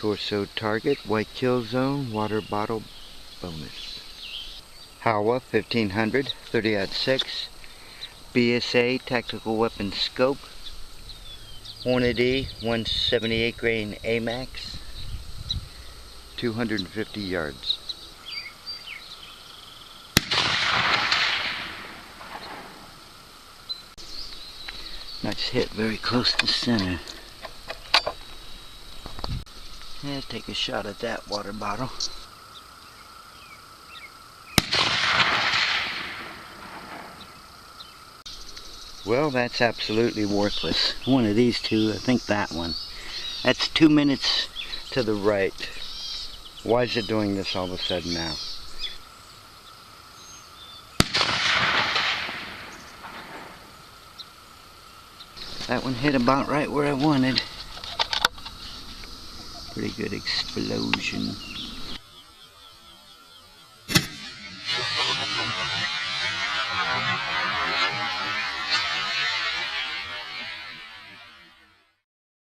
torso target, white kill zone, water bottle bonus. Howa 1500, 30-06, BSA tactical weapon scope, Hornady 178 grain AMAX, 250 yards. Nice hit, very close to center. Yeah, take a shot at that water bottle. Well, that's absolutely worthless. One of these two, I think that one. That's 2 minutes to the right. Why is it doing this all of a sudden now? That one hit about right where I wanted. Pretty good explosion.